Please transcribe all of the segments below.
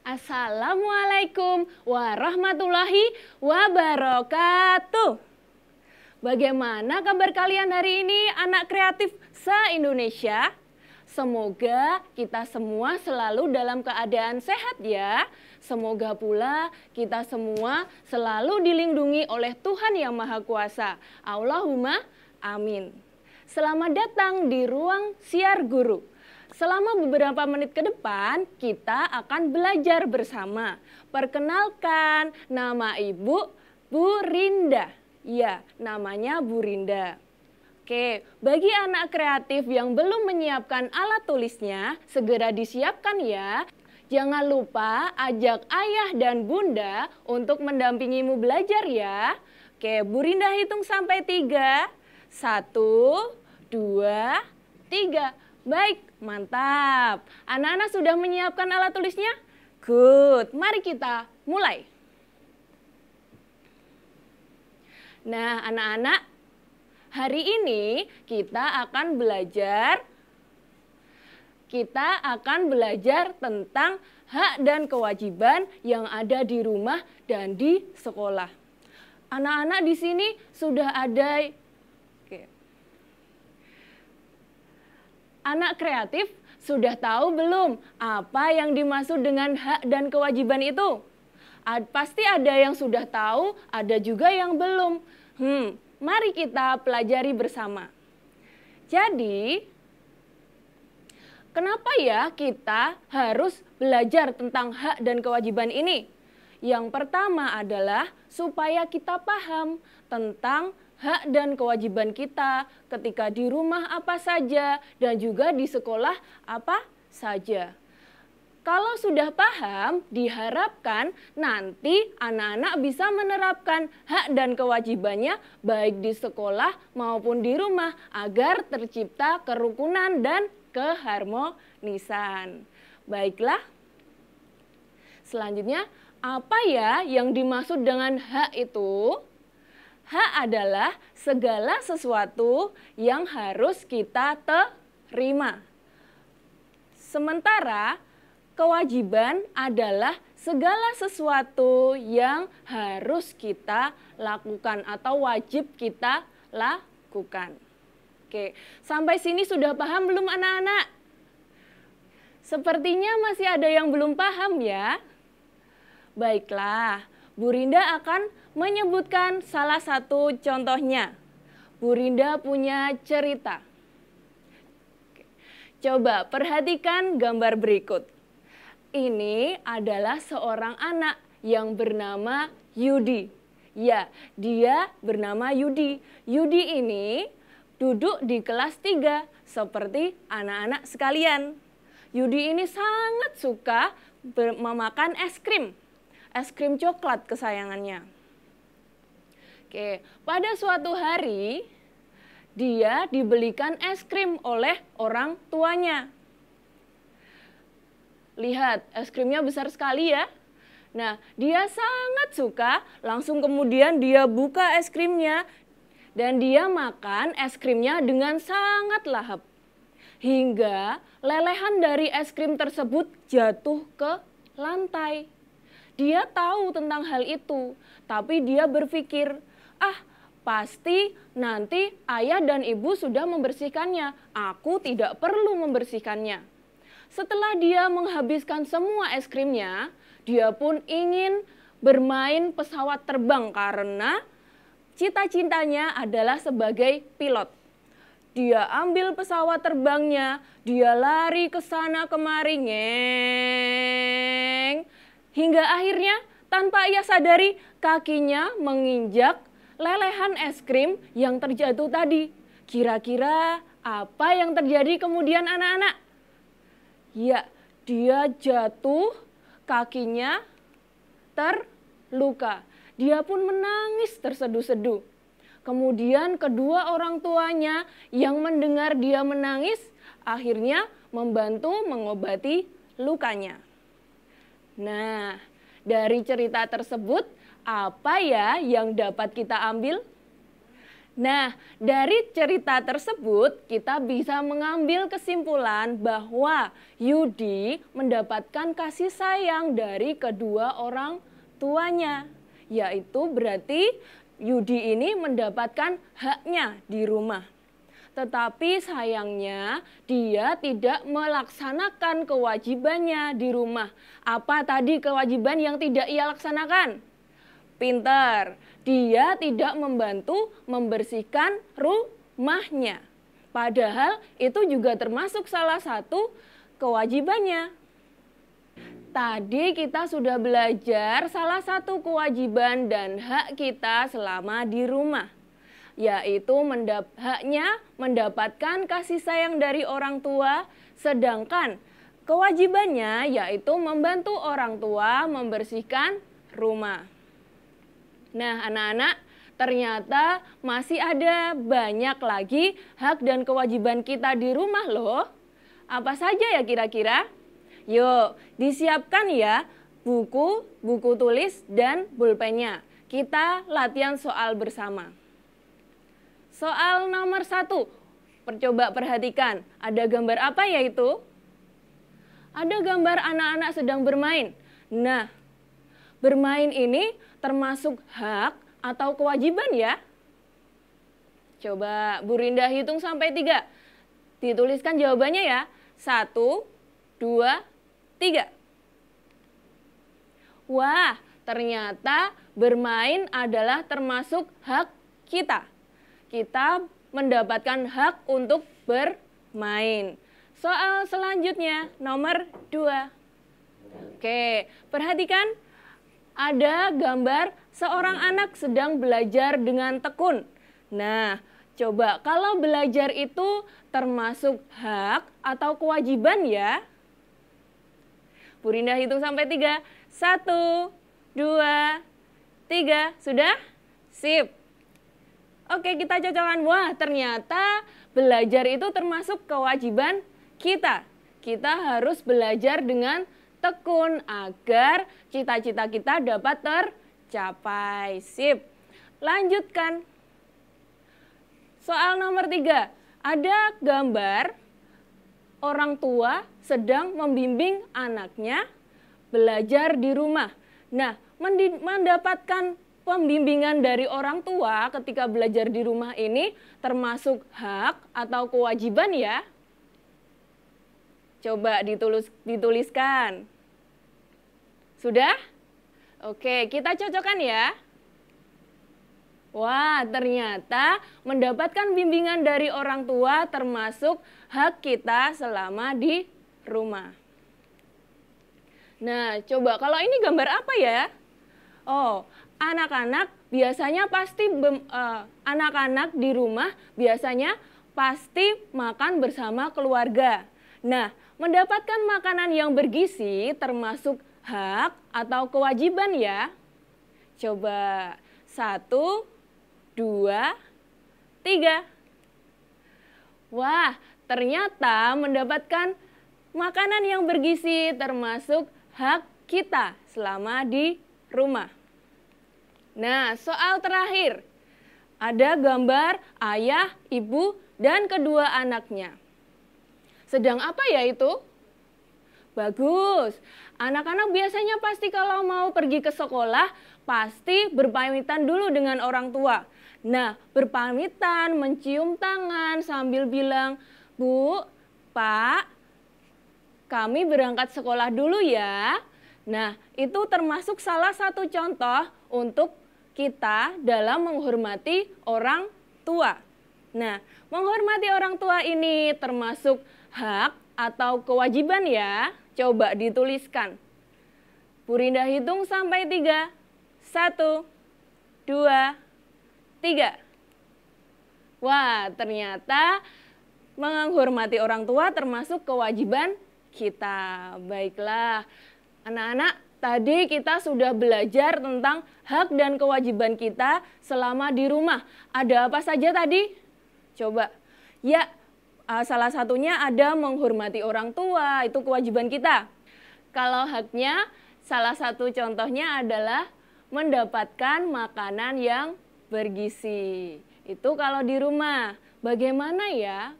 Assalamualaikum warahmatullahi wabarakatuh. Bagaimana kabar kalian hari ini, anak kreatif se-Indonesia? Semoga kita semua selalu dalam keadaan sehat ya. Semoga pula kita semua selalu dilindungi oleh Tuhan Yang Maha Kuasa. Allahumma amin. Selamat datang di ruang siar guru. Selama beberapa menit ke depan, kita akan belajar bersama. Perkenalkan, nama Ibu, Bu Rinda. Ya, namanya Bu Rinda. Oke, bagi anak kreatif yang belum menyiapkan alat tulisnya, segera disiapkan ya. Jangan lupa ajak ayah dan bunda untuk mendampingimu belajar ya. Oke, Bu Rinda hitung sampai 3. 1, 2, 3. Baik, mantap. Anak-anak sudah menyiapkan alat tulisnya? Good, mari kita mulai. Nah, anak-anak, hari ini kita akan belajar tentang hak dan kewajiban yang ada di rumah dan di sekolah. Anak-anak di sini sudah ada. Anak kreatif sudah tahu belum apa yang dimaksud dengan hak dan kewajiban itu? Pasti ada yang sudah tahu, ada juga yang belum. Mari kita pelajari bersama. Jadi, kenapa ya kita harus belajar tentang hak dan kewajiban ini? Yang pertama adalah supaya kita paham tentang hak dan kewajiban kita ketika di rumah apa saja dan juga di sekolah apa saja. Kalau sudah paham, diharapkan nanti anak-anak bisa menerapkan hak dan kewajibannya baik di sekolah maupun di rumah agar tercipta kerukunan dan keharmonisan. Baiklah, selanjutnya apa ya yang dimaksud dengan hak itu? Hak adalah segala sesuatu yang harus kita terima. Sementara kewajiban adalah segala sesuatu yang harus kita lakukan atau wajib kita lakukan. Oke, sampai sini sudah paham belum anak-anak? Sepertinya masih ada yang belum paham ya. Baiklah, Bu Rinda akan menyebutkan salah satu contohnya. Bu Rinda punya cerita. Coba perhatikan gambar berikut. Ini adalah seorang anak yang bernama Yudi. Ya, dia bernama Yudi. Yudi ini duduk di kelas 3 seperti anak-anak sekalian. Yudi ini sangat suka memakan es krim coklat kesayangannya. Oke, pada suatu hari dia dibelikan es krim oleh orang tuanya. Lihat, es krimnya besar sekali ya. Nah, dia sangat suka, langsung kemudian dia buka es krimnya dan dia makan es krimnya dengan sangat lahap. Hingga lelehan dari es krim tersebut jatuh ke lantai. Dia tahu tentang hal itu, tapi dia berpikir, pasti nanti ayah dan ibu sudah membersihkannya, aku tidak perlu membersihkannya. Setelah dia menghabiskan semua es krimnya, dia pun ingin bermain pesawat terbang karena cita-citanya adalah sebagai pilot. Dia ambil pesawat terbangnya, dia lari ke sana kemari, hingga akhirnya tanpa ia sadari kakinya menginjak lelehan es krim yang terjatuh tadi. Kira-kira apa yang terjadi kemudian anak-anak? Ya, dia jatuh, kakinya terluka. Dia pun menangis terseduh-seduh. Kemudian kedua orang tuanya yang mendengar dia menangis akhirnya membantu mengobati lukanya. Nah, dari cerita tersebut, apa ya yang dapat kita ambil? Nah, dari cerita tersebut kita bisa mengambil kesimpulan bahwa Yudi mendapatkan kasih sayang dari kedua orang tuanya. Yaitu berarti Yudi ini mendapatkan haknya di rumah. Tetapi sayangnya dia tidak melaksanakan kewajibannya di rumah. Apa tadi kewajiban yang tidak ia laksanakan? Pinter, dia tidak membantu membersihkan rumahnya. Padahal itu juga termasuk salah satu kewajibannya. Tadi kita sudah belajar salah satu kewajiban dan hak kita selama di rumah, yaitu haknya mendapatkan kasih sayang dari orang tua, sedangkan kewajibannya yaitu membantu orang tua membersihkan rumah. Nah, anak-anak, ternyata masih ada banyak lagi hak dan kewajiban kita di rumah loh. Apa saja ya kira-kira? Yuk, disiapkan ya buku tulis, dan pulpennya. Kita latihan soal bersama. Soal nomor 1, coba perhatikan, ada gambar apa ya itu? Ada gambar anak-anak sedang bermain. Nah, bermain ini termasuk hak atau kewajiban ya? Coba Bu Rinda hitung sampai 3. Dituliskan jawabannya ya. 1, 2, 3. Wah, ternyata bermain adalah termasuk hak kita. Kita mendapatkan hak untuk bermain. Soal selanjutnya, nomor 2. Oke, perhatikan. Ada gambar seorang anak sedang belajar dengan tekun. Nah, coba kalau belajar itu termasuk hak atau kewajiban ya? Bu Rinda hitung sampai 3. 1, 2, 3. Sudah? Sip. Oke, kita cocokkan. Wah, ternyata belajar itu termasuk kewajiban kita. Kita harus belajar dengan tekun agar cita-cita kita dapat tercapai. Sip. Lanjutkan. Soal nomor 3. Ada gambar orang tua sedang membimbing anaknya belajar di rumah. Nah, mendapatkan pembimbingan dari orang tua ketika belajar di rumah ini termasuk hak atau kewajiban ya? Coba dituliskan. Sudah? Oke, kita cocokkan ya. Wah, ternyata mendapatkan bimbingan dari orang tua termasuk hak kita selama di rumah. Nah, coba kalau ini gambar apa ya? Oh, anak-anak biasanya pasti anak-anak di rumah biasanya pasti makan bersama keluarga. Nah, mendapatkan makanan yang bergizi termasuk hak atau kewajiban ya? Coba 1, 2, 3. Wah, ternyata mendapatkan makanan yang bergizi termasuk hak kita selama di rumah. Nah, soal terakhir. Ada gambar ayah, ibu, dan kedua anaknya. Sedang apa ya itu? Bagus. Anak-anak biasanya pasti kalau mau pergi ke sekolah, pasti berpamitan dulu dengan orang tua. Nah, berpamitan, mencium tangan sambil bilang, Bu, Pak, kami berangkat sekolah dulu ya. Nah, itu termasuk salah satu contoh untuk kita dalam menghormati orang tua. Nah, menghormati orang tua ini termasuk hak atau kewajiban ya? Coba dituliskan. Bu Rinda hitung sampai 3. 1, 2, 3. Wah, ternyata menghormati orang tua termasuk kewajiban kita. Baiklah, anak-anak, tadi kita sudah belajar tentang hak dan kewajiban kita selama di rumah. Ada apa saja tadi? Coba. Ya, salah satunya ada menghormati orang tua, itu kewajiban kita. Kalau haknya Salah satu contohnya adalah mendapatkan makanan yang bergizi. Itu kalau di rumah. Bagaimana ya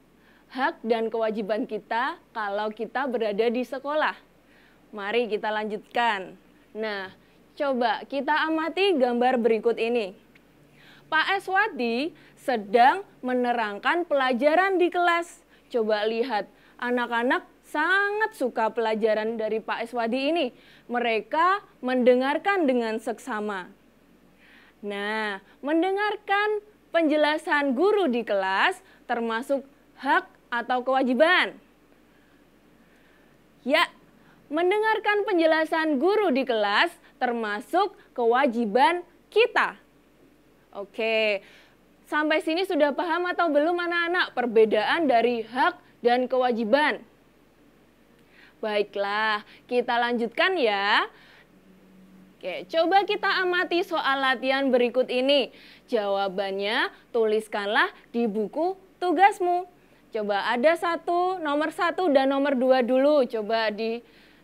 hak dan kewajiban kita kalau kita berada di sekolah? Mari kita lanjutkan. Nah, coba kita amati gambar berikut ini. Pak Eswadi sedang menerangkan pelajaran di kelas. Coba lihat, anak-anak sangat suka pelajaran dari Pak Eswadi ini. Mereka mendengarkan dengan seksama. Nah, mendengarkan penjelasan guru di kelas termasuk hak atau kewajiban. Ya, mendengarkan penjelasan guru di kelas termasuk kewajiban kita. Oke, sampai sini sudah paham atau belum anak-anak perbedaan dari hak dan kewajiban? Baiklah, kita lanjutkan ya. Oke, coba kita amati soal latihan berikut ini. Jawabannya tuliskanlah di buku tugasmu. Coba ada nomor 1 dan nomor 2 dulu. Coba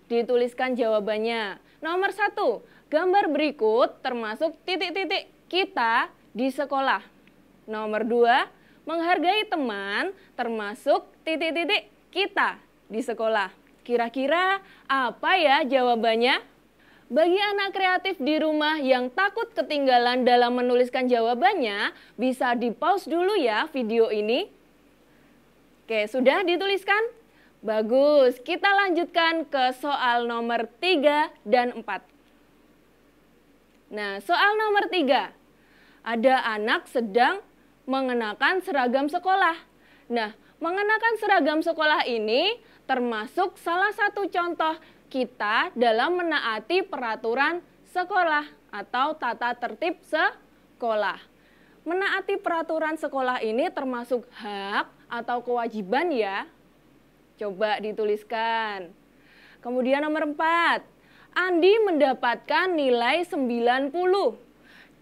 dituliskan jawabannya. Nomor 1, gambar berikut termasuk titik-titik kita di sekolah. Nomor 2, menghargai teman termasuk titik-titik kita di sekolah. Kira-kira apa ya jawabannya? Bagi anak kreatif di rumah yang takut ketinggalan dalam menuliskan jawabannya, bisa di-pause dulu ya video ini. Oke, sudah dituliskan? Bagus, kita lanjutkan ke soal nomor 3 dan 4. Nah, soal nomor 3. Ada anak sedang mengenakan seragam sekolah. Nah, mengenakan seragam sekolah ini termasuk salah satu contoh kita dalam menaati peraturan sekolah atau tata tertib sekolah. Menaati peraturan sekolah ini termasuk hak atau kewajiban ya. Coba dituliskan. Kemudian nomor 4. Andi mendapatkan nilai 90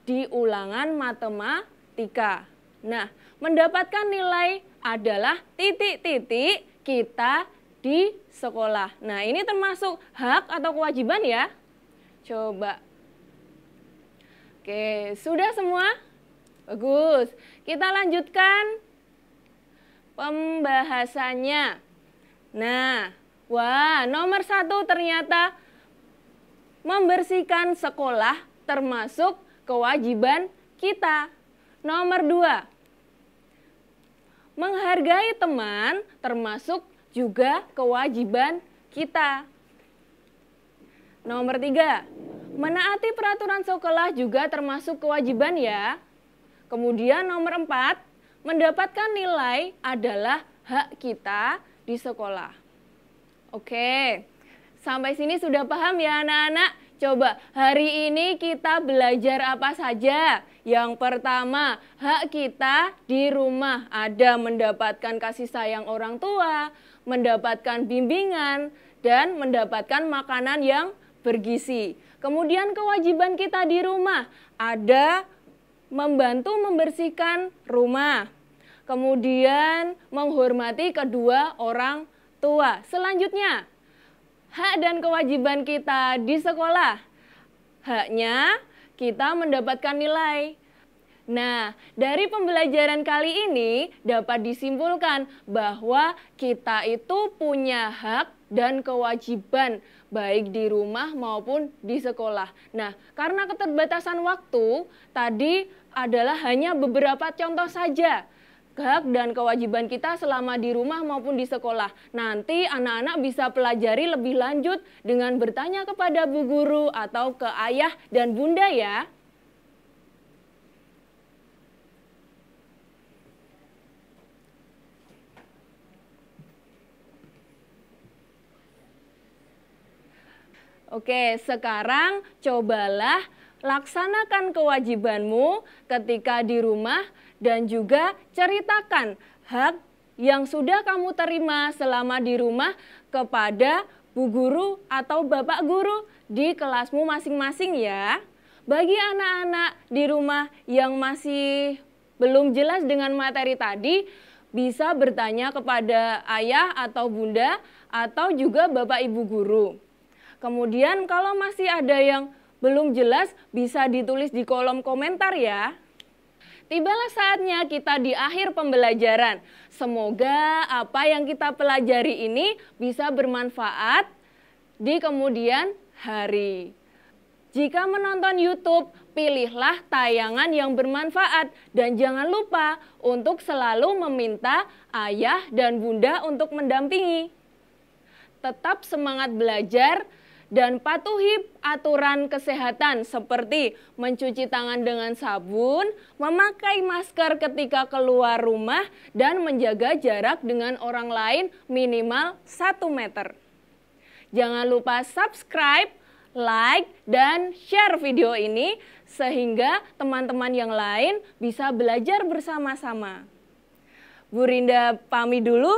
di ulangan matematika. Nah, mendapatkan nilai adalah titik-titik kita di sekolah. Nah, ini termasuk hak atau kewajiban ya? Coba. Oke, sudah semua? Bagus. Kita lanjutkan pembahasannya. Nah, nomor 1 ternyata membersihkan sekolah termasuk kewajiban kita. Nomor 2, menghargai teman termasuk juga kewajiban kita. Nomor 3, menaati peraturan sekolah juga termasuk kewajiban ya. Kemudian nomor 4, mendapatkan nilai adalah hak kita di sekolah. Oke, sampai sini sudah paham ya anak-anak? Coba hari ini kita belajar apa saja? Yang pertama, hak kita di rumah ada mendapatkan kasih sayang orang tua, mendapatkan bimbingan, dan mendapatkan makanan yang bergizi. Kemudian kewajiban kita di rumah ada membantu membersihkan rumah. Kemudian menghormati kedua orang tua. Selanjutnya, hak dan kewajiban kita di sekolah. Haknya kita mendapatkan nilai. Nah, dari pembelajaran kali ini dapat disimpulkan bahwa kita itu punya hak dan kewajiban baik di rumah maupun di sekolah. Nah, karena keterbatasan waktu, tadi adalah hanya beberapa contoh saja hak dan kewajiban kita selama di rumah maupun di sekolah. Nanti anak-anak bisa pelajari lebih lanjut dengan bertanya kepada bu guru atau ke ayah dan bunda ya. Oke, sekarang cobalah laksanakan kewajibanmu ketika di rumah dan juga ceritakan hak yang sudah kamu terima selama di rumah kepada bu guru atau bapak guru di kelasmu masing-masing ya. Bagi anak-anak di rumah yang masih belum jelas dengan materi tadi, bisa bertanya kepada ayah atau bunda atau juga bapak ibu guru. Kemudian kalau masih ada yang belum jelas bisa ditulis di kolom komentar ya. Tibalah saatnya kita di akhir pembelajaran. Semoga apa yang kita pelajari ini bisa bermanfaat di kemudian hari. Jika menonton YouTube, pilihlah tayangan yang bermanfaat dan jangan lupa untuk selalu meminta ayah dan bunda untuk mendampingi. Tetap semangat belajar dan patuhi aturan kesehatan seperti mencuci tangan dengan sabun, memakai masker ketika keluar rumah, dan menjaga jarak dengan orang lain minimal 1 meter. Jangan lupa subscribe, like, dan share video ini sehingga teman-teman yang lain bisa belajar bersama-sama. Bu Rinda pamit dulu,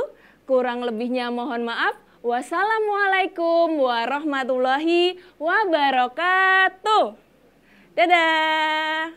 kurang lebihnya mohon maaf. Wassalamualaikum warahmatullahi wabarakatuh. Dadah.